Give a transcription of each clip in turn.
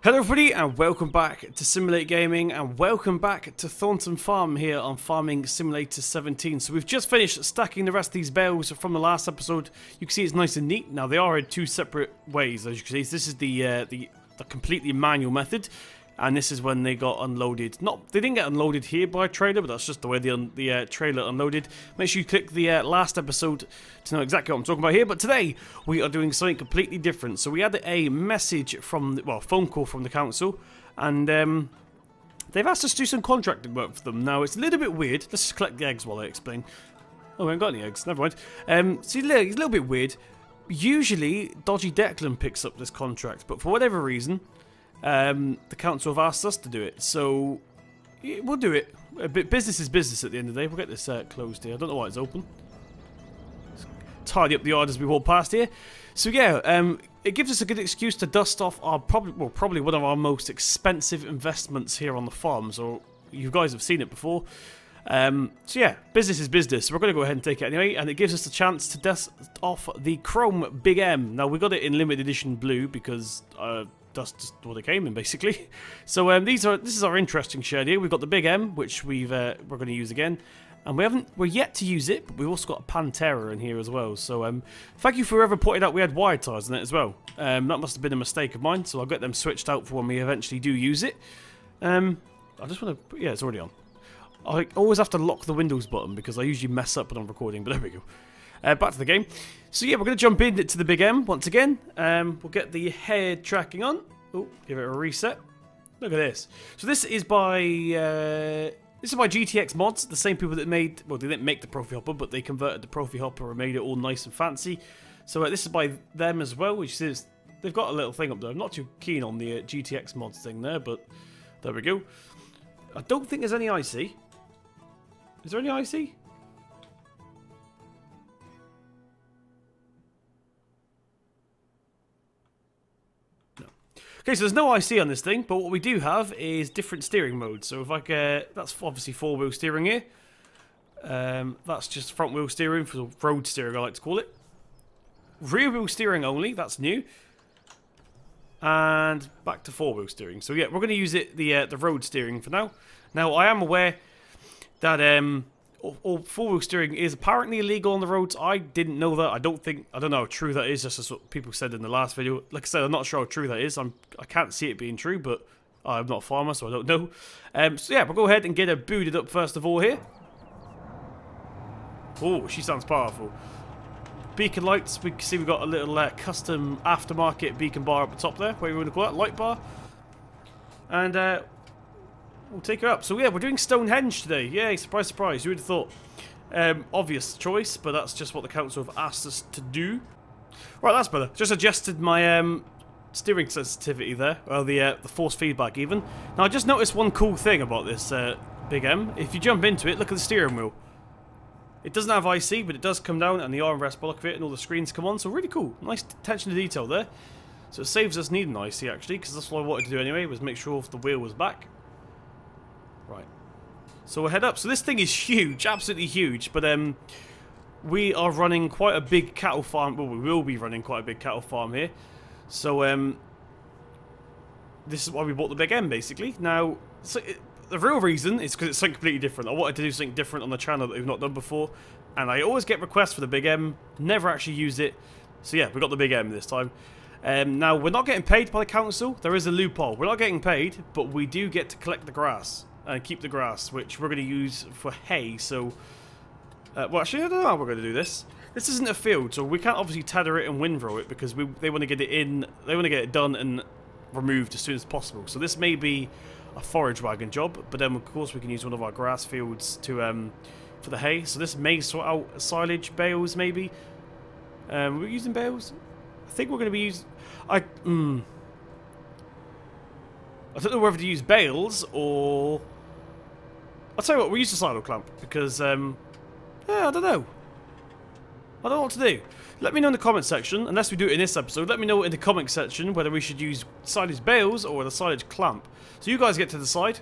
Hello everybody and welcome back to Simulate Gaming and welcome back to Thornton Farm here on Farming Simulator 17. So we've just finished stacking the rest of these bales from the last episode. You can see it's nice and neat. Now they are in two separate ways, as you can see. This is the completely manual method, and this is when they got unloaded. They didn't get unloaded here by a trailer, but that's just the way the trailer unloaded. Make sure you click the last episode to know exactly what I'm talking about here. But today we are doing something completely different. So we had a message from, well, phone call from the council, and they've asked us to do some contracting work for them. Now it's a little bit weird. Let's just collect the eggs while I explain. Oh, we haven't got any eggs. Never mind. See, it's a little bit weird. Usually, Dodgy Declan picks up this contract, but for whatever reason, the council have asked us to do it, so yeah, we'll do it. Business is business at the end of the day. We'll get this closed here. I don't know why it's open. Let's tidy up the yard as we walk past here. So yeah, it gives us a good excuse to dust off our probably one of our most expensive investments here on the farm. So you guys have seen it before. So yeah, business is business. So we're going to go ahead and take it anyway, and it gives us the chance to dust off the Krone Big M. Now we got it in limited edition blue because that's just what it came in, basically. So this is our interesting shed here. We've got the Big M, which we're going to use again, and we're yet to use it, but we've also got a Pantera in here as well. So thank you for whoever pointed out we had wire ties in it as well. That must have been a mistake of mine, so I'll get them switched out for when we eventually do use it. I just want to, yeah, it's already on. I always have to lock the Windows button because I usually mess up when I'm recording, but there we go. Back to the game. So yeah, we're going to jump into the Big M once again. We'll get the head tracking on. Oh, give it a reset. Look at this. So this is by GTX Mods, the same people that made, well, they didn't make the Profi Hopper, but they converted the Profi Hopper and made it all nice and fancy. So this is by them as well, which is, they've got a little thing up there. I'm not too keen on the GTX Mods thing there, but there we go. I don't think there's any IC. Is there any IC? Okay, so there's no IC on this thing, but what we do have is different steering modes. So if I get, that's obviously 4-wheel steering here. That's just front wheel steering, for road steering I like to call it. Rear wheel steering only, that's new. And back to 4-wheel steering. So yeah, we're going to use it the road steering for now. Now I am aware that all 4-wheel steering is apparently illegal on the roads. I didn't know that. I don't know how true that is. Just as what people said in the last video. Like I said, I'm not sure how true that is. I can't see it being true, but I'm not a farmer, so I don't know. So yeah, we'll go ahead and get her booted up first of all here. Oh, she sounds powerful. Beacon lights. We can see we've got a little custom aftermarket beacon bar up the top there. What do you want to call it? Light bar. And we'll take her up. So yeah, we're doing Stonehenge today. Yay, surprise, surprise. You would have thought. Obvious choice, but that's just what the council have asked us to do. Right, that's better. Just adjusted my steering sensitivity there. Well, the force feedback even. Now, I just noticed one cool thing about this Big M. If you jump into it, look at the steering wheel. It doesn't have IC, but it does come down, and the armrest block of it, and all the screens come on. So really cool. Nice attention to detail there. So it saves us needing IC, actually, because that's what I wanted to do anyway, was make sure the wheel was back. Right. So we'll head up. So this thing is huge, absolutely huge, but we are running quite a big cattle farm. Well, we will be running quite a big cattle farm here. So this is why we bought the Big M, basically. Now, the real reason is because it's something completely different. I wanted to do something different on the channel that we've not done before, and I always get requests for the Big M, never actually use it. So yeah, we got the Big M this time. Now, we're not getting paid by the council. There is a loophole. We're not getting paid, but we do get to collect the grass and keep the grass, which we're going to use for hay. So, well, actually, I don't know how we're going to do this. This isn't a field, so we can't obviously tether it and windrow it because they want to get it in. They want to get it done and removed as soon as possible. So this may be a forage wagon job, but then of course we can use one of our grass fields to for the hay. So this may sort out silage bales, maybe. We're using bales. I think we're going to be using. I don't know whether to use bales or. I'll tell you what, we'll use the silo clamp because yeah, I don't know. I don't know what to do. Let me know in the comment section, unless we do it in this episode, let me know in the comment section whether we should use silage bales or the silage clamp. So you guys get to decide.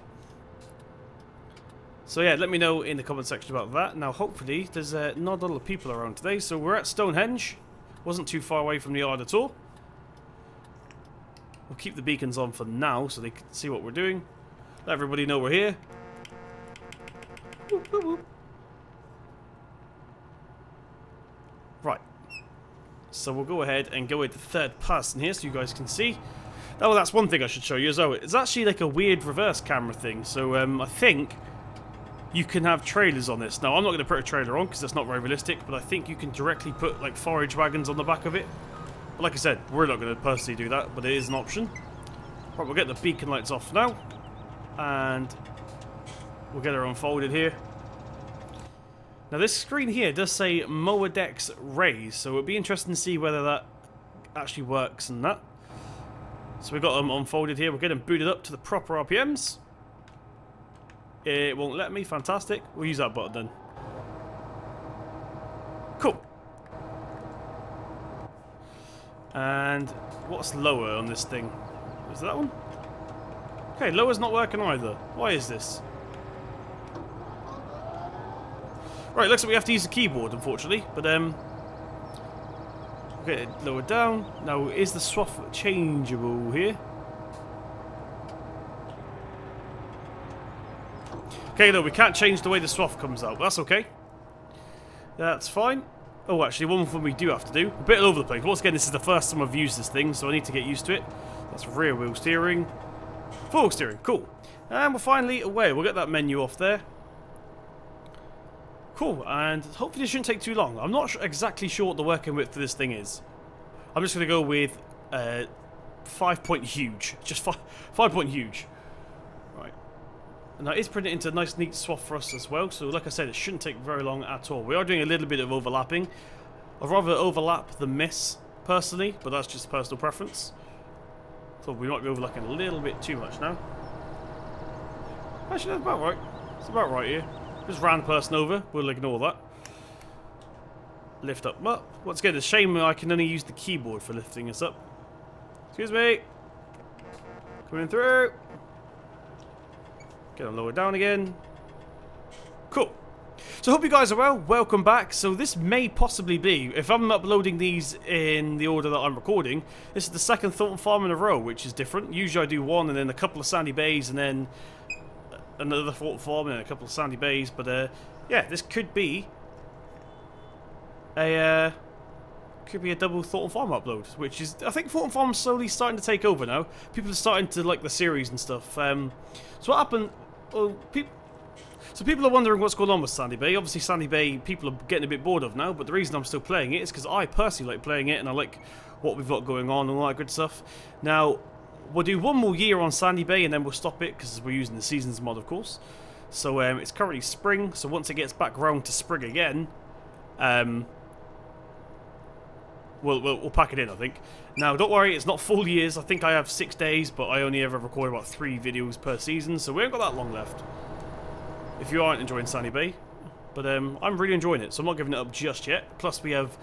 So yeah, let me know in the comment section about that. Now hopefully there's not a lot of people around today, so we're at Stonehenge. Wasn't too far away from the yard at all. We'll keep the beacons on for now so they can see what we're doing. Let everybody know we're here. Whoop, whoop, whoop. Right. So we'll go ahead and go into third person here so you guys can see. Oh, that's one thing I should show you as well. It's actually like a weird reverse camera thing. So I think you can have trailers on this. Now, I'm not going to put a trailer on because that's not very realistic, but I think you can directly put like forage wagons on the back of it. But like I said, we're not going to personally do that, but it is an option. Right, we'll get the beacon lights off now. And we'll get her unfolded here. Now this screen here does say mower decks raised, so it'll be interesting to see whether that actually works and that. So we've got them unfolded here. We'll get them booted up to the proper RPMs. It won't let me. Fantastic. We'll use that button then. Cool. And what's lower on this thing? Is that one? Okay, lower's not working either. Why is this? Right, looks like we have to use the keyboard, unfortunately. But get it lower down. Now, is the swath changeable here? Okay, no, we can't change the way the swath comes out. But that's okay. That's fine. Oh, actually, one thing we do have to do. A bit all over the place. Once again, this is the first time I've used this thing, so I need to get used to it. That's rear wheel steering. Forward steering. Cool. And we're finally away. We'll get that menu off there. Cool, and hopefully it shouldn't take too long. I'm not exactly sure what the working width for this thing is. I'm just going to go with 5-point huge. Just 5-point huge. Right. And that is printed into a nice neat swath for us as well. So like I said, it shouldn't take very long at all. We are doing a little bit of overlapping. I'd rather overlap than miss, personally. But that's just personal preference. So we might be overlapping a little bit too much now. Actually, that's about right. It's about right here. Just ran the person over. We'll ignore that. Lift up. Once again, it's a shame I can only use the keyboard for lifting us up. Excuse me. Coming through. Get them lower down again. Cool. So I hope you guys are well. Welcome back. So this may possibly be, if I'm uploading these in the order that I'm recording, this is the second Thornton farm in a row, which is different. Usually I do one and then a couple of sandy bays and then another Thornton farm and a couple of sandy bays. But yeah, this could be a double Thornton farm upload, which is, I think Thornton farm's slowly starting to take over now. People are starting to like the series and stuff. So what happened? Well, people are wondering what's going on with Sandy Bay. Obviously, Sandy Bay people are getting a bit bored of now, but the reason I'm still playing it is because I personally like playing it and I like what we've got going on and all that good stuff. Now, we'll do one more year on Sandy Bay and then we'll stop it because we're using the Seasons mod, of course. So it's currently spring, so once it gets back round to spring again, we'll pack it in, I think. Now, don't worry, it's not full years. I think I have 6 days, but I only ever record about 3 videos per season, so we haven't got that long left. If you aren't enjoying Sandy Bay. But I'm really enjoying it, so I'm not giving it up just yet. Plus, we have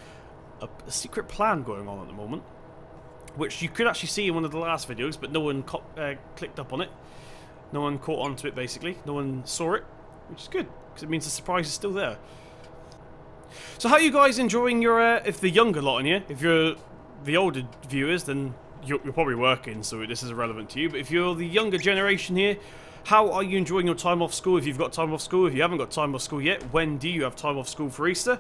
a secret plan going on at the moment, which you could actually see in one of the last videos, but no one clicked up on it. No one caught on to it, basically. No one saw it, which is good, because it means the surprise is still there. So how are you guys enjoying your, if the younger lot in here, if you're the older viewers, then you're probably working, so this is irrelevant to you, but if you're the younger generation here, how are you enjoying your time off school? If you've got time off school, if you haven't got time off school yet, when do you have time off school for Easter?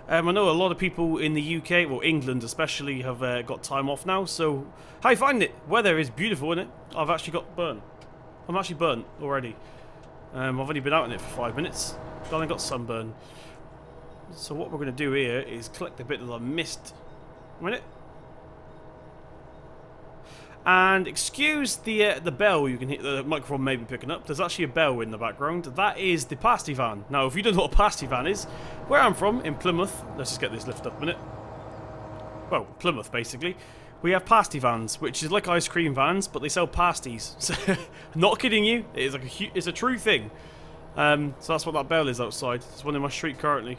I know a lot of people in the UK, well England especially, have got time off now, so how are you finding it? Weather is beautiful, isn't it? I've actually got burnt. I'm actually burnt already. I've only been out in it for 5 minutes. I got sunburn. So what we're going to do here is collect a bit of the mist. A minute. And excuse the bell you can hear, the microphone may be picking up. There's actually a bell in the background. That is the pasty van. Now, if you don't know what a pasty van is, where I'm from, in Plymouth, let's just get this lift up a minute. Well, Plymouth, basically. We have pasty vans, which is like ice cream vans, but they sell pasties. So, not kidding you, it is like it's a true thing. So that's what that bell is outside. It's one in my street currently.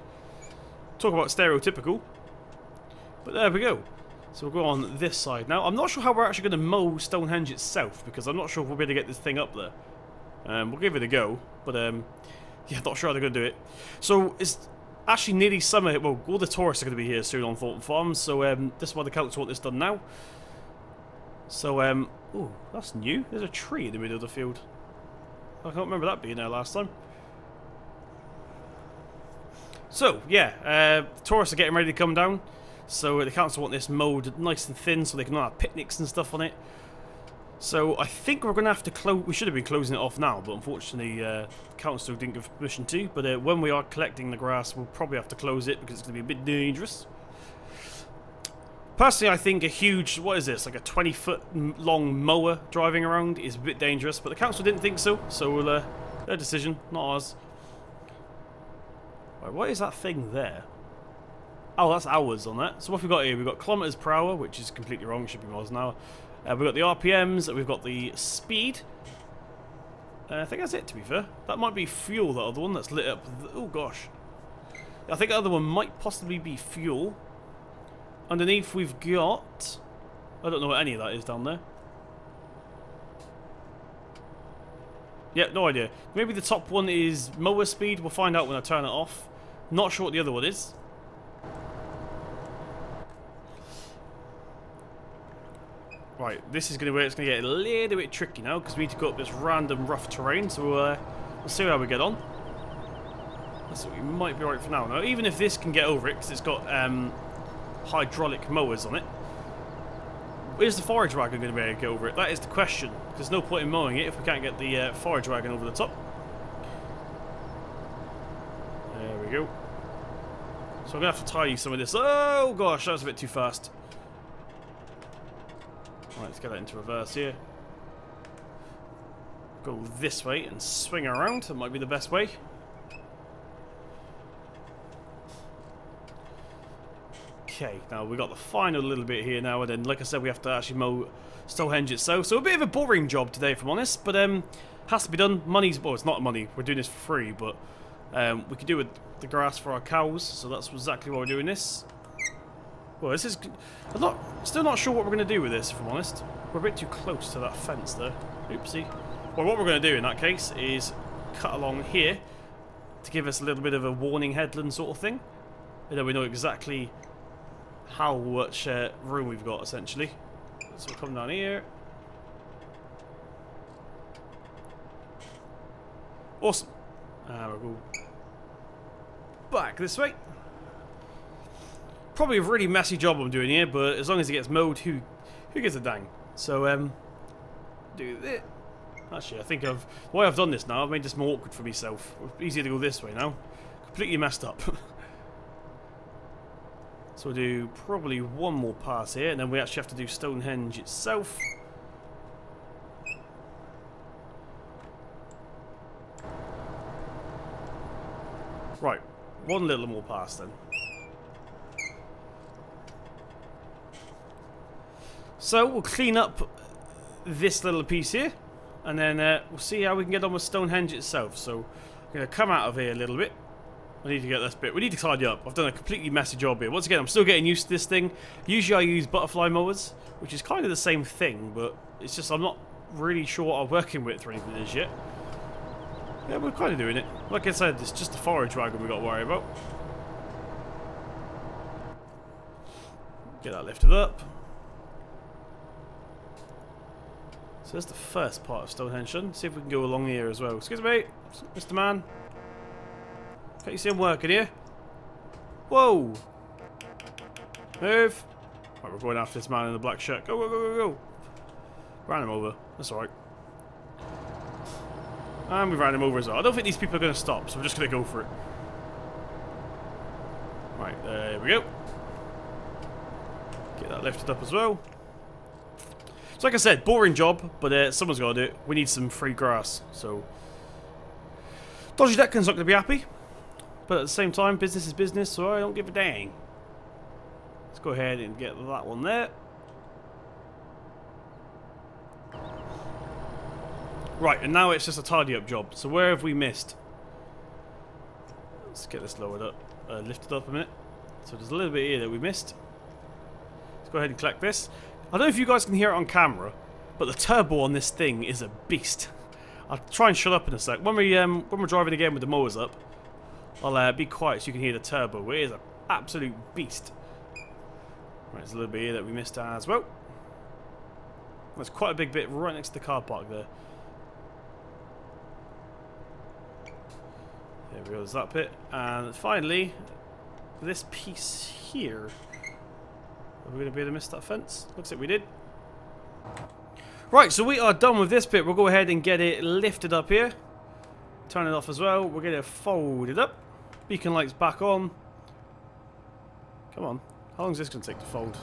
Talk about stereotypical. But there we go. So we'll go on this side now. I'm not sure how we're actually going to mow Stonehenge itself, because I'm not sure if we'll be able to get this thing up there. We'll give it a go, but yeah, not sure how they're going to do it. So it's actually nearly summer. Well, all the tourists are going to be here soon on Thornton Farms, so this is why the Celts want this done now. So, ooh, that's new. There's a tree in the middle of the field. I can't remember that being there last time. So, yeah, tourists are getting ready to come down. So the council want this mowed nice and thin so they can have picnics and stuff on it. So I think we're going to have to close... We should have been closing it off now, but unfortunately the council didn't give permission to. But when we are collecting the grass, we'll probably have to close it because it's going to be a bit dangerous. Personally, I think a huge... What is this? Like a 20-foot long mower driving around is a bit dangerous. But the council didn't think so. So we'll, their decision, not ours. Right, what is that thing there? Oh, that's hours on that. So what have we got here? We've got kilometers per hour, which is completely wrong. It should be miles an hour. We've got the RPMs. We've got the speed. I think that's it, to be fair. That might be fuel, that other one that's lit up. Oh, gosh. I think the other one might possibly be fuel. Underneath, we've got... I don't know what any of that is down there. Yeah, no idea. Maybe the top one is mower speed. We'll find out when I turn it off. Not sure what the other one is. Right, this is going to where it's going to get a little bit tricky now because we need to go up this random rough terrain. So we'll see how we get on. So we might be right for now. Now, even if this can get over it because it's got hydraulic mowers on it, is the forage wagon going to be able to get over it? That is the question. There's no point in mowing it if we can't get the forage wagon over the top. There we go. So I'm going to have to tie some of this. Oh gosh, that was a bit too fast. Right, let's get that into reverse here. Go this way and swing around. That might be the best way. Okay, now we've got the final little bit here now, and then, like I said, we have to actually mow Stonehenge itself. So a bit of a boring job today, if I'm honest, but has to be done. Money's... Well, it's not money. We're doing this for free, but we could do with the grass for our cows, so that's exactly why we're doing this. Well, this is... I'm still not sure what we're going to do with this, if I'm honest. We're a bit too close to that fence there. Oopsie. Well, what we're going to do in that case is cut along here to give us a little bit of a warning headland sort of thing. And then we know exactly how much room we've got, essentially. So we'll come down here. Awesome. We'll go back this way. Probably a really messy job I'm doing here, but as long as it gets mowed, who gives a dang? So, do this. Actually, I think the way I've done this now, I've made this more awkward for myself. It's easier to go this way now. Completely messed up. So we'll do probably one more pass here, and then we actually have to do Stonehenge itself. Right, one little more pass then. So we'll clean up this little piece here, and then we'll see how we can get on with Stonehenge itself. So I'm going to come out of here a little bit. I need to get this bit. We need to tidy up. I've done a completely messy job here. Once again, I'm still getting used to this thing. Usually I use butterfly mowers, which is kind of the same thing, but it's just I'm not really sure what I'm working with or anything as yet. Yeah, we're kind of doing it. Like I said, it's just the forage wagon we got to worry about. Get that lifted up. So that's the first part of Stonehenge. See if we can go along here as well. Excuse me, Mr. Man. Can't you see him working here? Whoa! Move! Right, we're going after this man in the black shirt. Go, go, go, go, go! Ran him over. That's alright. And we ran him over as well. I don't think these people are going to stop, so we're just going to go for it. Right, there we go. Get that lifted up as well. So like I said, boring job, but someone's got to do it. We need some free grass, so... Dodgy Declan's not going to be happy. But at the same time, business is business, so I don't give a dang. Let's go ahead and get that one there. Right, and now it's just a tidy up job. So where have we missed? Let's get this lowered up, lifted up a minute. So there's a little bit here that we missed. Let's go ahead and collect this. I don't know if you guys can hear it on camera, but the turbo on this thing is a beast. I'll try and shut up in a sec. When we're driving again with the mowers up, I'll be quiet so you can hear the turbo. It is an absolute beast. Right, there's a little bit here that we missed as well. There's quite a big bit right next to the car park there. There we go, there's that bit. And finally, this piece here. Are we going to be able to miss that fence? Looks like we did. Right, so we are done with this bit. We'll go ahead and get it lifted up here. Turn it off as well. We're going to fold it up. Beacon lights back on. Come on. How long is this going to take to fold?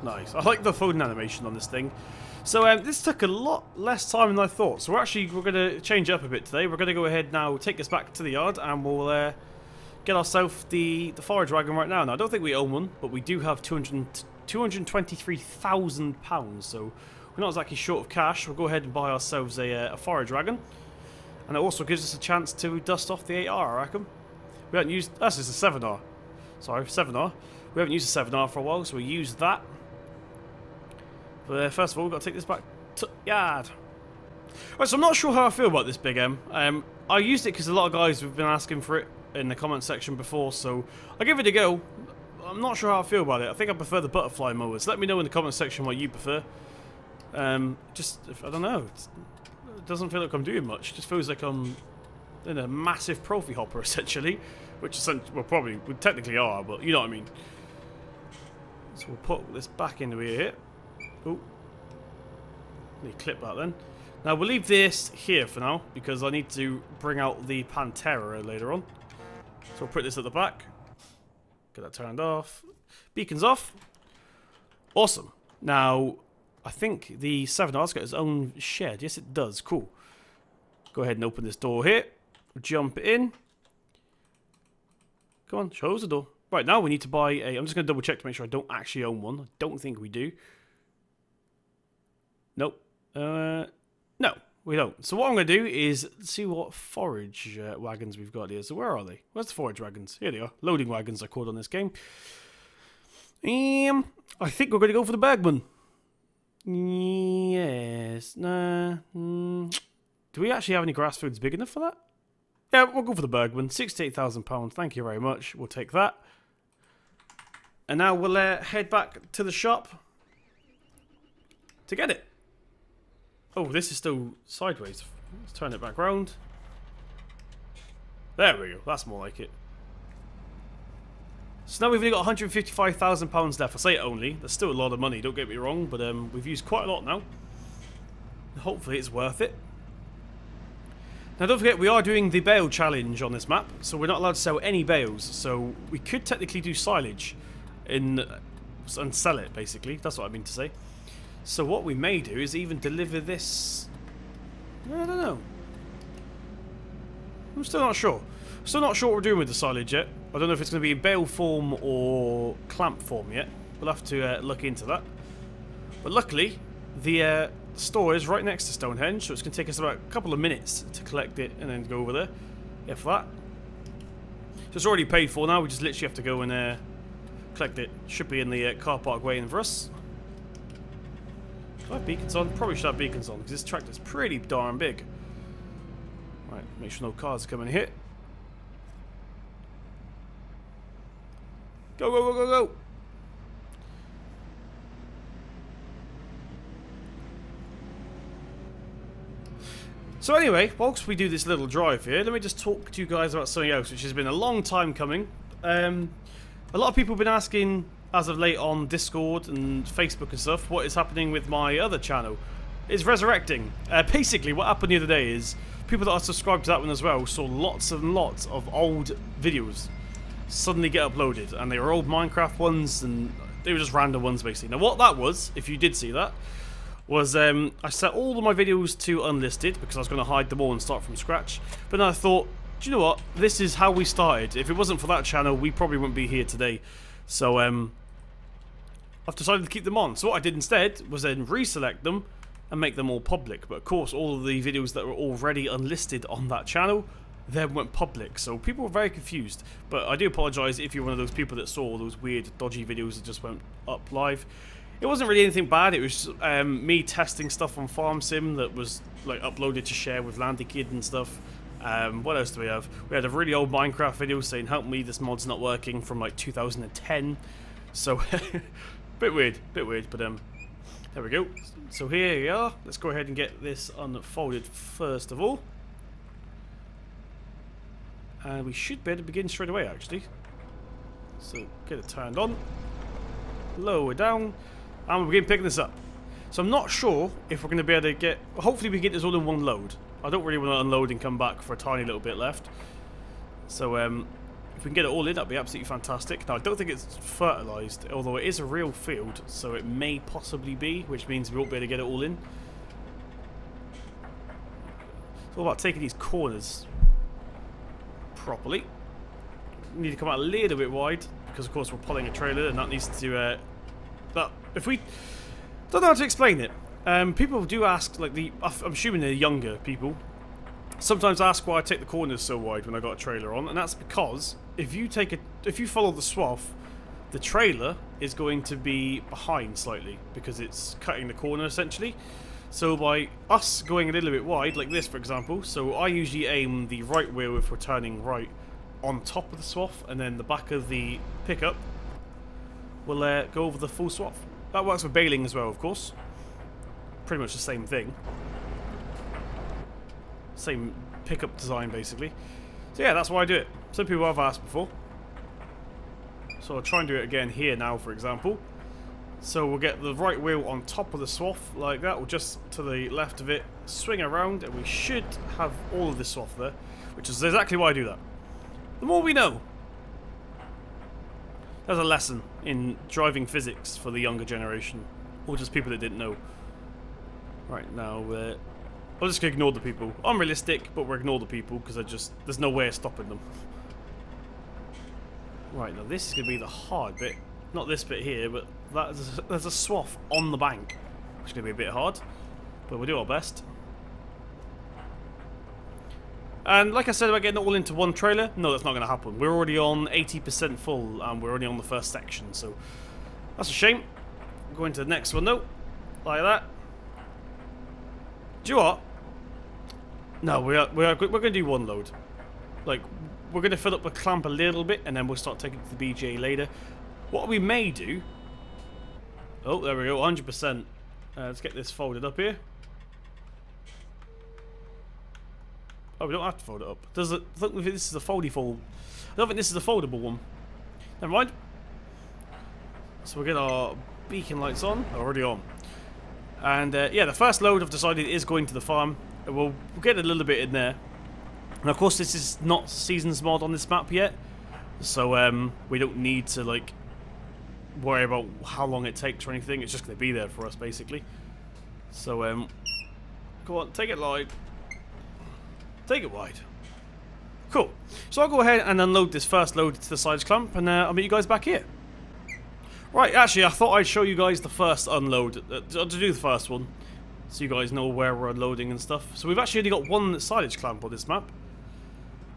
Nice. I like the folding animation on this thing. So this took a lot less time than I thought. So we're going to change up a bit today. We're going to go ahead now, take this back to the yard, and we'll get ourselves the forage wagon right now. Now, I don't think we own one, but we do have £223,000. So we're not exactly short of cash. We'll go ahead and buy ourselves a forage wagon. And it also gives us a chance to dust off the 8R, I reckon. We haven't used... That's just a 7R. Sorry, 7R. We haven't used a 7R for a while, so we'll use that. But first of all, we've got to take this back to yard. Right, so I'm not sure how I feel about this Big M. I used it because a lot of guys have been asking for it in the comment section before, so I'll give it a go. I'm not sure how I feel about it. I think I prefer the butterfly mowers. Let me know in the comment section what you prefer. I don't know. It doesn't feel like I'm doing much. It just feels like I'm in a massive profi hopper, essentially. Which, well, probably, we technically are, but you know what I mean. So we'll put this back into here. Oh. Let me clip that then. Now, we'll leave this here for now, because I need to bring out the Pantera later on. So we'll put this at the back. Get that turned off. Beacon's off. Awesome. Now, I think the 7R's got its own shed. Yes, it does. Cool. Go ahead and open this door here. Jump in. Come on, show us the door. Right, now we need to buy a... I'm just going to double check to make sure I don't actually own one. I don't think we do. Nope. No, we don't. So what I'm going to do is see what forage wagons we've got here. So where are they? Where's the forage wagons? Here they are. Loading wagons are called on this game. I think we're going to go for the Bergman. Yes. Nah. Do we actually have any grass foods big enough for that? Yeah, we'll go for the Bergman. £68,000. Thank you very much. We'll take that. And now we'll head back to the shop to get it. Oh, this is still sideways. Let's turn it back round. There we go. That's more like it. So now we've only got £155,000 left. I say it only. That's still a lot of money, don't get me wrong. But we've used quite a lot now. Hopefully it's worth it. Now don't forget, we are doing the bale challenge on this map. So we're not allowed to sell any bales. So we could technically do silage and sell it, basically. That's what I mean to say. So what we may do is even deliver this... I don't know. I'm still not sure. Still not sure what we're doing with the silage yet. I don't know if it's going to be in bale form or clamp form yet. We'll have to look into that. But luckily, the store is right next to Stonehenge, so it's going to take us about a couple of minutes to collect it and then go over there. If that. So it's already paid for now. We just literally have to go and collect it. Should be in the car park waiting for us. Do I have beacons on? Probably should have beacons on because this tractor's pretty darn big. Right, make sure no cars come in here. Go, go, go, go, go! So anyway, whilst we do this little drive here, let me just talk to you guys about something else, which has been a long time coming. A lot of people have been asking, as of late on Discord and Facebook and stuff, what is happening with my other channel. It's resurrecting. Basically, what happened the other day is people that are subscribed to that one as well saw lots and lots of old videos suddenly get uploaded, and they were old Minecraft ones, and they were just random ones basically. Now what that was, if you did see that, was I set all of my videos to unlisted because I was going to hide them all and start from scratch. But then I thought, do you know what? This is how we started. If it wasn't for that channel, we probably wouldn't be here today. So I've decided to keep them on. So what I did instead was then reselect them and make them all public. But of course, all of the videos that were already unlisted on that channel then went public. So people were very confused. But I do apologise if you're one of those people that saw all those weird, dodgy videos that just went up live. It wasn't really anything bad. It was me testing stuff on Farm Sim that was like uploaded to share with Landy Kid and stuff. What else do we have? We had a really old Minecraft video saying, help me, this mod's not working, from like 2010. So, bit weird, but There we go. So here we are. Let's go ahead and get this unfolded first of all. And we should be able to begin straight away, actually. So get it turned on. Lower down. And we'll begin picking this up. So I'm not sure if we're going to be able to get... Hopefully we get this all in one load. I don't really want to unload and come back for a tiny little bit left. So if we can get it all in, that'd be absolutely fantastic. Now, I don't think it's fertilised, although it is a real field, so it may possibly be, which means we won't be able to get it all in. It's all about taking these corners properly. We need to come out a little bit wide, because of course we're pulling a trailer, and that needs to... if we... Don't know how to explain it. People do ask, like I'm assuming they're younger people, sometimes ask why I take the corners so wide when I got a trailer on, and that's because if you follow the swath, the trailer is going to be behind slightly because it's cutting the corner essentially. So by us going a little bit wide, like this for example, so I usually aim the right wheel if we're turning right on top of the swath, and then the back of the pickup will go over the full swath. That works for baling as well, of course. Pretty much the same thing. Same pickup design, basically. So yeah, that's why I do it. Some people have asked before. So I'll try and do it again here now, for example. So we'll get the right wheel on top of the swath, like that, or just to the left of it, swing around, and we should have all of this swath there, which is exactly why I do that. The more we know. There's a lesson in driving physics for the younger generation, or just people that didn't know. Right, now, I'll just ignore the people. Unrealistic, but we'll ignore the people, because there's no way of stopping them. Right, now this is going to be the hard bit. Not this bit here, but there's a swath on the bank, which is going to be a bit hard, but we'll do our best. And like I said about getting it all into one trailer, no, that's not going to happen. We're already on 80% full, and we're only on the first section, so that's a shame. Go into the next one though, like that. Do you know what? No, we're going to do one load. Like, we're going to fill up the clamp a little bit, and then we'll start taking it to the BGA later. What we may do... Oh, there we go, 100%. Let's get this folded up here. Oh, we don't have to fold it up. I don't think this is a foldy fold. I don't think this is a foldable one. Never mind. So we'll get our beacon lights on. They're already on. And yeah, the first load I've decided is going to the farm. We'll get a little bit in there. And of course this is not seasons mod on this map yet. So we don't need to like worry about how long it takes or anything. It's just going to be there for us basically. So go on, take it wide. Take it wide. Cool. So I'll go ahead and unload this first load to the sides clamp, and I'll meet you guys back here. Right, actually, I thought I'd show you guys the first unload, to do the first one, so you guys know where we're unloading and stuff. So we've actually only got one silage clamp on this map.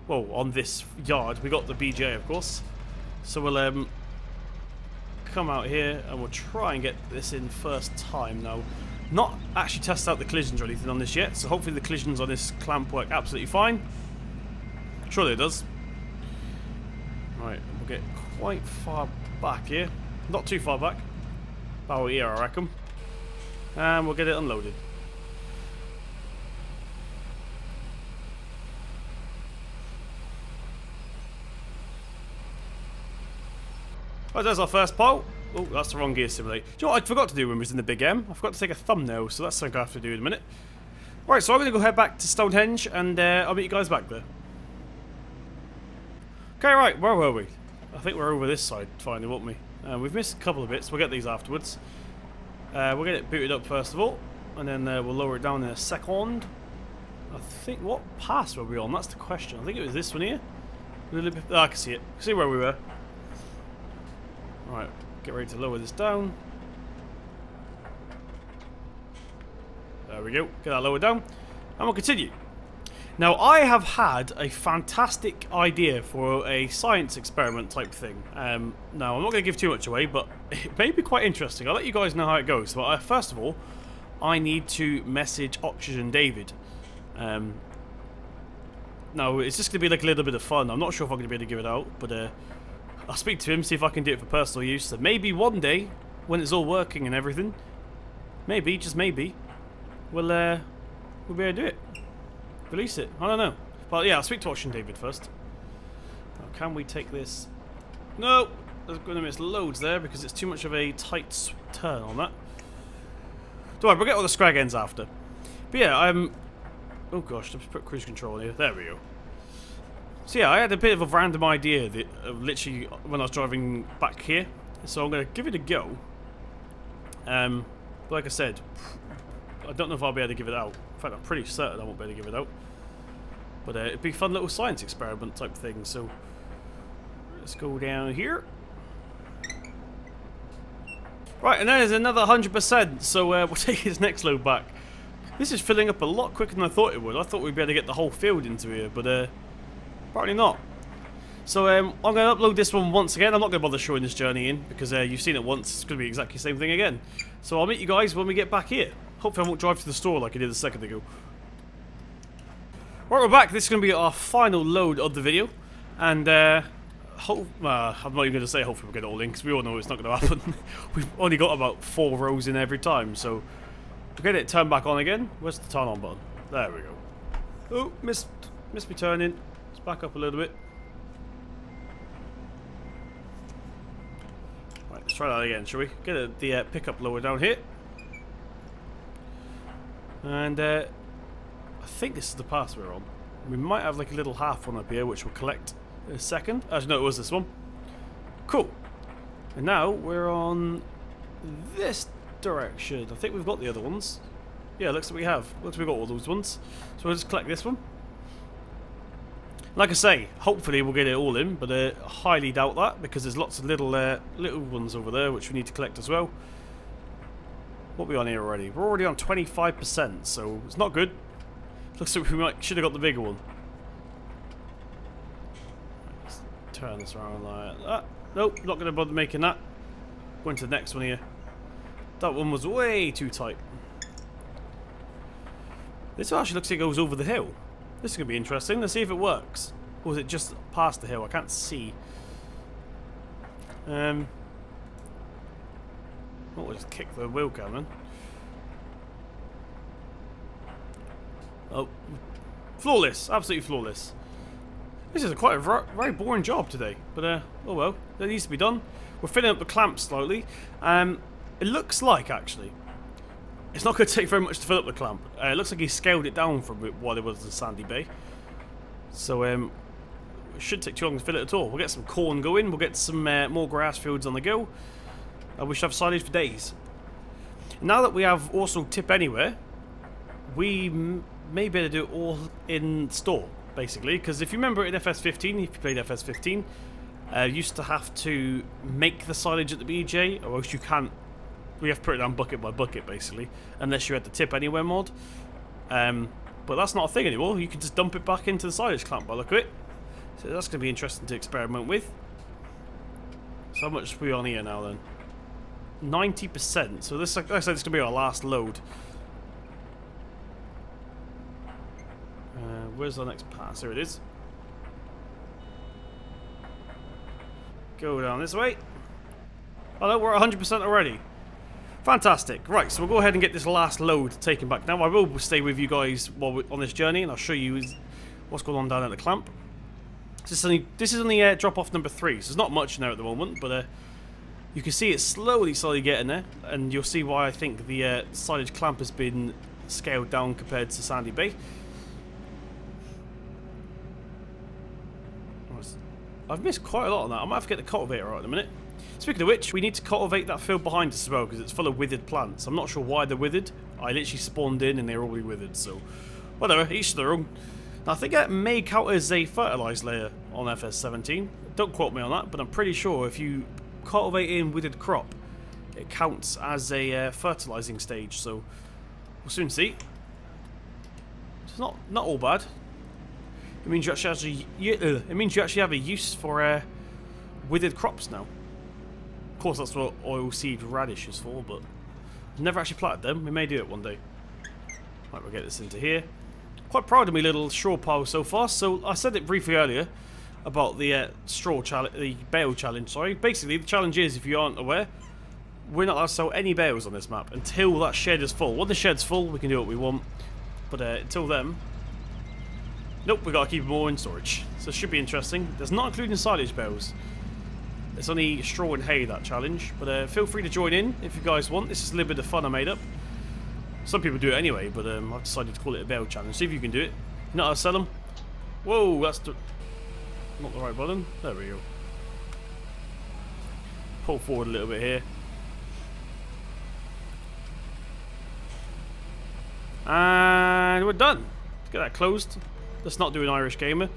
Well, on this yard. We got the BJ, of course. So we'll come out here, and we'll try and get this in first time now. Not actually test out the collisions or anything on this yet, so hopefully the collisions on this clamp work absolutely fine. Surely it does. Right, we'll get quite far back here. Not too far back. About here, I reckon. And we'll get it unloaded. Right, there's our first pole. Oh, that's the wrong gear simulator. Do you know what I forgot to do when we was in the Big M? I forgot to take a thumbnail, so that's something I have to do in a minute. Right, so I'm going to go head back to Stonehenge, and I'll meet you guys back there. Okay, right, where were we? I think we're over this side finally, won't we? We've missed a couple of bits. We'll get these afterwards. We'll get it booted up first of all, and then we'll lower it down in a second. I think, what pass were we on? That's the question. I think it was this one here. A little bit, I can see it. See where we were. Right. Get ready to lower this down. There we go. Get that lowered down. And we'll continue. Now, I have had a fantastic idea for a science experiment type thing. Now, I'm not going to give too much away, but it may be quite interesting. I'll let you guys know how it goes. But first of all, I need to message OxygenDavid. Now, it's just going to be like a little bit of fun. I'm not sure if I'm going to be able to give it out, but I'll speak to him, see if I can do it for personal use. So maybe one day, when it's all working and everything, maybe, just maybe, we'll be able to do it. Release it. I don't know. But yeah, I'll speak to OxygenDavid first. Now, can we take this? No! There's going to miss loads there because it's too much of a tight turn on that. Don't worry, we'll get all the scrag ends after. But yeah, I'm... Oh gosh, let's put cruise control in here. There we go. So yeah, I had a bit of a random idea that literally when I was driving back here. So I'm going to give it a go. Like I said, I don't know if I'll be able to give it out. In fact, I'm pretty certain I won't be able to give it out. But it'd be a fun little science experiment type thing. So let's go down here. Right, and there's another 100%. So we'll take his next load back. This is filling up a lot quicker than I thought it would. I thought we'd be able to get the whole field into here, but apparently not. So I'm going to upload this one once again. I'm not going to bother showing this journey in because you've seen it once. It's going to be exactly the same thing again. So I'll meet you guys when we get back here. Hopefully I won't drive to the store like I did a second ago. Right, we're back. This is going to be our final load of the video. And I'm not even going to say hopefully we'll get it all in because we all know it's not going to happen. We've only got about 4 rows in every time. So to get it turned back on again, where's the turn on button? There we go. Oh, missed me turning. Let's back up a little bit. Right, let's try that again, shall we? Get the pickup lower down here. And I think this is the pass we're on. We might have like a little half one up here which we'll collect in a second. Actually, no, it was this one. Cool. And now we're on this direction. I think we've got the other ones. Yeah, looks like we have. Looks like we've got all those ones. So we'll just collect this one. Like I say, hopefully we'll get it all in, but I highly doubt that because there's lots of little ones over there which we need to collect as well. What are we on here already? We're already on 25%, so it's not good. Looks like we should have got the bigger one. Let's turn this around like that. Nope, not going to bother making that. Going to the next one here. That one was way too tight. This actually looks like it goes over the hill. This is going to be interesting. Let's see if it works. Or is it just past the hill? I can't see. Oh, we'll just kick the wheel cam then. Oh. Flawless. Absolutely flawless. This is quite a very boring job today. But, oh well. That needs to be done. We're filling up the clamps slowly. It looks like, actually, it's not going to take very much to fill up the clamp. It looks like he scaled it down from what it was in Sandy Bay. So, it shouldn't take too long to fill it at all. We'll get some corn going. We'll get some more grass fields on the go. We should have silage for days. Now that we have also tip anywhere, we may be able to do it all in store, basically. Because if you remember in FS15, if you played FS15, you used to have to make the silage at the BJ, or else you can't. We have to put it down bucket by bucket, basically, unless you had the tip anywhere mod. But that's not a thing anymore. You can just dump it back into the silage clamp by the look of it. So that's going to be interesting to experiment with. So how much are we on here now then? 90%. So this, like I said, this is going to be our last load. Where's our next pass? Here it is. Go down this way. Oh no, we're at 100% already. Fantastic. Right, so we'll go ahead and get this last load taken back. Now, I will stay with you guys while we're on this journey, and I'll show you what's going on down at the clamp. This is only drop-off number 3, so there's not much in there at the moment, but you can see it's slowly getting there, and you'll see why I think the silage clamp has been scaled down compared to Sandy Bay. I've missed quite a lot on that. I might have to get the cultivator out in a minute. Speaking of which, we need to cultivate that field behind us as well because it's full of withered plants. I'm not sure why they're withered. I literally spawned in and they're already withered, so whatever, each to their own. Now, I think that may count as a fertilised layer on FS17. Don't quote me on that, but I'm pretty sure if you cultivate in withered crop, it counts as a fertilising stage, so we'll soon see. It's not all bad. It means you actually have a use for withered crops now. Of course, that's what oilseed radish is for, but I've never actually planted them. We may do it one day. Right, we'll get this into here. Quite proud of me little straw pile so far. So I said it briefly earlier about the straw challenge, the bale challenge. Sorry. Basically, the challenge is, if you aren't aware, we're not allowed to sell any bales on this map until that shed is full. When the shed's full, we can do what we want. But until then, nope, we got to keep them all in storage. So it should be interesting. There's not including silage bales. It's only straw and hay, that challenge. But feel free to join in if you guys want. This is a little bit of fun I made up. Some people do it anyway, but I've decided to call it a bale challenge. See if you can do it. You know how to sell them? Whoa, that's not the right button. There we go. Pull forward a little bit here. And we're done. Let's get that closed. Let's not do an Irish gamer.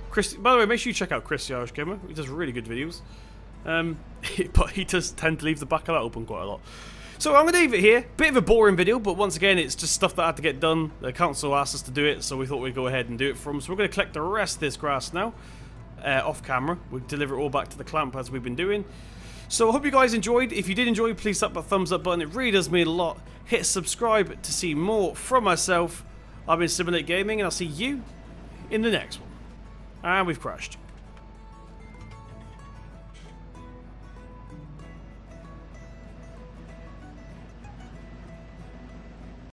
Chris, by the way, make sure you check out Chris the Irish Gamer. He does really good videos. But he does tend to leave the back of that open quite a lot. So I'm going to leave it here. Bit of a boring video, but once again, it's just stuff that had to get done. The council asked us to do it, so we thought we'd go ahead and do it for them. So we're going to collect the rest of this grass now, off camera. We'll deliver it all back to the clamp as we've been doing. So I hope you guys enjoyed. If you did enjoy, please tap that thumbs up button. It really does mean a lot. Hit subscribe to see more from myself. I've been Simulate Gaming, and I'll see you in the next one. And we've crashed.